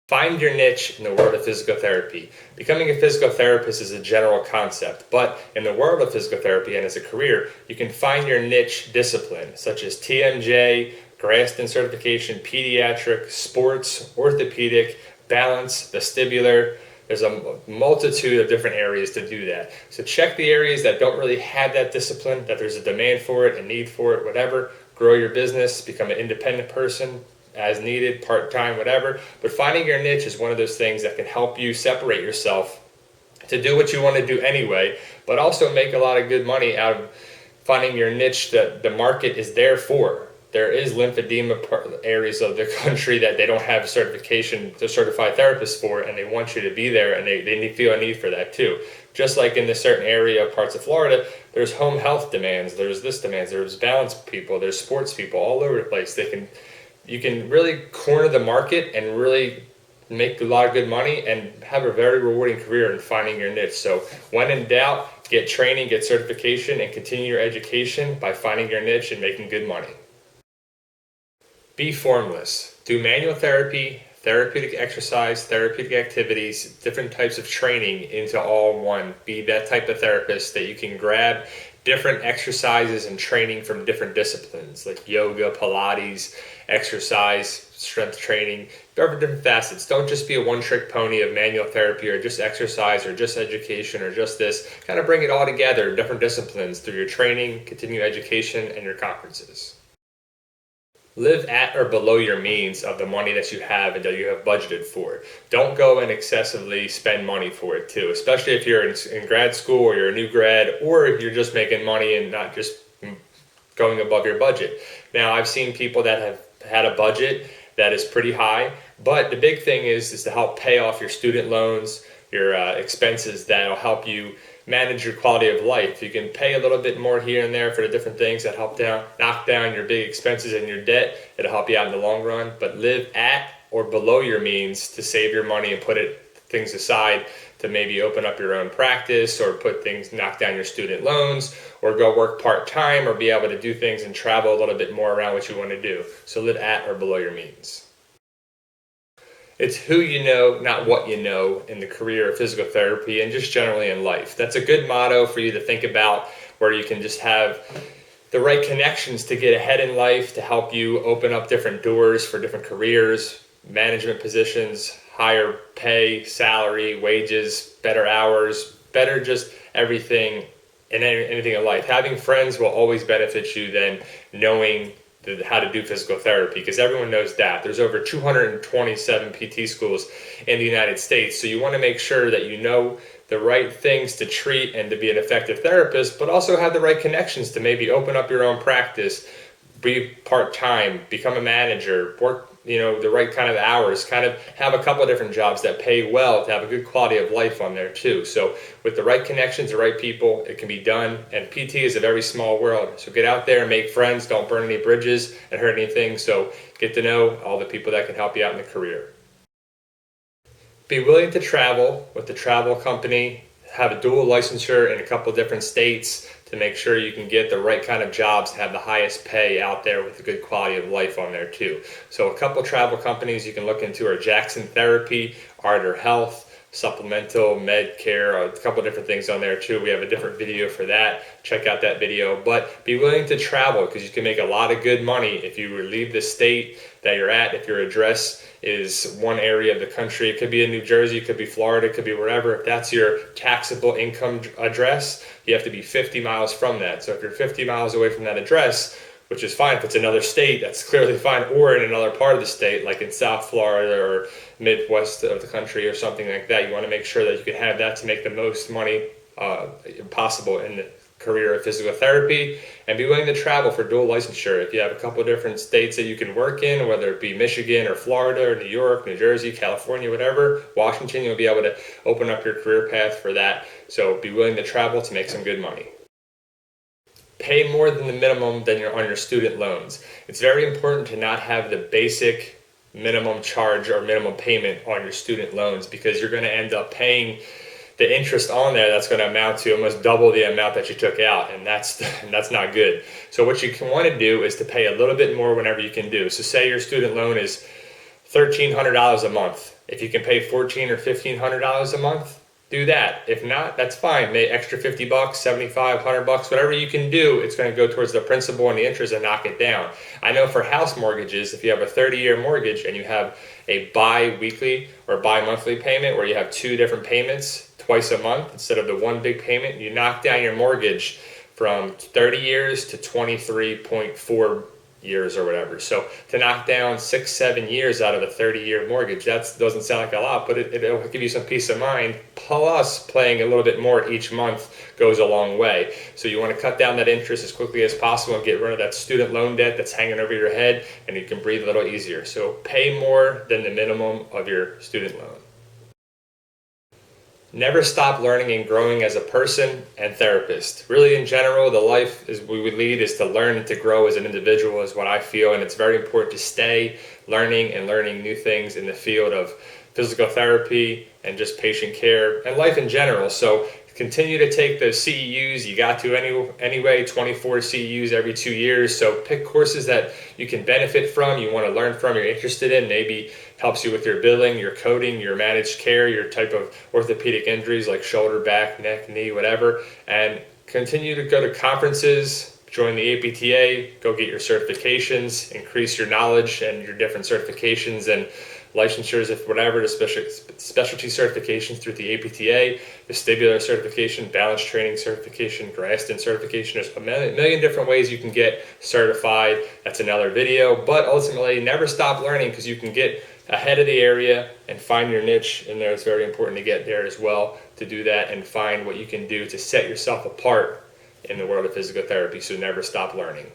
Find your niche in the world of physical therapy. Becoming a physical therapist is a general concept, but in the world of physical therapy and as a career, you can find your niche discipline, such as TMJ, Graston certification, pediatric, sports, orthopedic, balance, vestibular. There's a multitude of different areas to do that. So check the areas that don't really have that discipline, that there's a demand for it, a need for it, whatever. Grow your business, become an independent person, as needed, part-time, whatever. But finding your niche is one of those things that can help you separate yourself to do what you want to do anyway, but also make a lot of good money out of finding your niche that the market is there for. There is lymphedema areas of the country that they don't have certification to certify therapists for, and they want you to be there, and they feel a need for that too. Just like in this certain area, parts of Florida, there's home health demands, there's this demands, there's balance people, there's sports people all over the place. You can really corner the market and really make a lot of good money and have a very rewarding career in finding your niche. So when in doubt, get training, get certification, and continue your education by finding your niche and making good money. Be formless. Do manual therapy, therapeutic exercise, therapeutic activities, different types of training into all one. Be that type of therapist that you can grab different exercises and training from different disciplines like yoga, Pilates, exercise, strength training, different facets. Don't just be a one-trick pony of manual therapy or just exercise or just education or just this. Kind of bring it all together, different disciplines through your training, continuing education, and your conferences. Live at or below your means of the money that you have and that you have budgeted for. Don't go and excessively spend money for it too, especially if you're in grad school or you're a new grad, or if you're just making money and not just going above your budget. Now, I've seen people that have had a budget that is pretty high, but the big thing is to help pay off your student loans, your expenses that'll help you manage your quality of life. You can pay a little bit more here and there for the different things that help knock down your big expenses and your debt. It'll help you out in the long run, but live at or below your means to save your money and put things aside to maybe open up your own practice or knock down your student loans or go work part-time or be able to do things and travel a little bit more around what you want to do. So live at or below your means. It's who you know, not what you know in the career of physical therapy and just generally in life. That's a good motto for you to think about, where you can just have the right connections to get ahead in life, to help you open up different doors for different careers, management positions, higher pay, salary, wages, better hours, better just everything and anything in life. Having friends will always benefit you than knowing how to do physical therapy, because everyone knows that. There's over 227 PT schools in the United States, so you want to make sure that you know the right things to treat and to be an effective therapist, but also have the right connections to maybe open up your own practice, be part-time, become a manager, work the right kind of hours, kind of have a couple of different jobs that pay well to have a good quality of life on there too. So with the right connections, the right people, it can be done. And PT is a very small world. So get out there and make friends. Don't burn any bridges and hurt anything. So get to know all the people that can help you out in the career. Be willing to travel with the travel company. Have a dual licensure in a couple different states to make sure you can get the right kind of jobs and have the highest pay out there with a good quality of life on there too. So a couple travel companies you can look into are Jackson Therapy, Ardor Health, Supplemental, Medcare, a couple different things on there too. We have a different video for that. Check out that video. But be willing to travel, because you can make a lot of good money if you leave the state that you're at. If your address is one area of the country, it could be in New Jersey, it could be Florida, it could be wherever. If that's your taxable income address, you have to be 50 miles from that. So if you're 50 miles away from that address, which is fine if it's another state, that's clearly fine, or in another part of the state, like in South Florida or Midwest of the country or something like that, you want to make sure that you can have that to make the most money possible in the career of physical therapy, and be willing to travel for dual licensure. If you have a couple of different states that you can work in, whether it be Michigan or Florida or New York, New Jersey, California, whatever, Washington, you'll be able to open up your career path for that. So be willing to travel to make some good money. Pay more than the minimum than you're on your student loans. It's very important to not have the basic minimum charge or minimum payment on your student loans, because you're going to end up paying the interest on there that's going to amount to almost double the amount that you took out, and that's not good. So what you can want to do is to pay a little bit more whenever you can do. So say your student loan is $1,300 a month. If you can pay $1,400 or $1,500 a month, do that. If not, that's fine. Make extra $50, $75, $100, whatever you can do, it's going to go towards the principal and the interest and knock it down. I know for house mortgages, if you have a 30-year mortgage and you have a bi-weekly or bi-monthly payment where you have two different payments twice a month instead of the one big payment, you knock down your mortgage from 30 years to 23.4 years or whatever. So to knock down 6-7 years out of a 30-year mortgage, that doesn't sound like a lot, but it'll give you some peace of mind. Plus, paying a little bit more each month goes a long way. So you want to cut down that interest as quickly as possible and get rid of that student loan debt that's hanging over your head, and you can breathe a little easier. So pay more than the minimum of your student loan. Never stop learning and growing as a person and therapist. Really, in general, the life we would lead is to learn and to grow as an individual is what I feel, and it's very important to stay learning and learning new things in the field of physical therapy and just patient care and life in general. So continue to take those CEUs. You got to anyway, 24 CEUs every 2 years. So pick courses that you can benefit from, you want to learn from, you're interested in, maybe helps you with your billing, your coding, your managed care, your type of orthopedic injuries like shoulder, back, neck, knee, whatever. And continue to go to conferences, join the APTA, go get your certifications, increase your knowledge and your different certifications and licensures, if whatever, the specialty certifications through the APTA, vestibular certification, balance training certification, Graston certification. There's a million different ways you can get certified. That's another video, but ultimately never stop learning because you can get ahead of the area and find your niche, and it's very important to get there as well to do that and find what you can do to set yourself apart in the world of physical therapy. So never stop learning.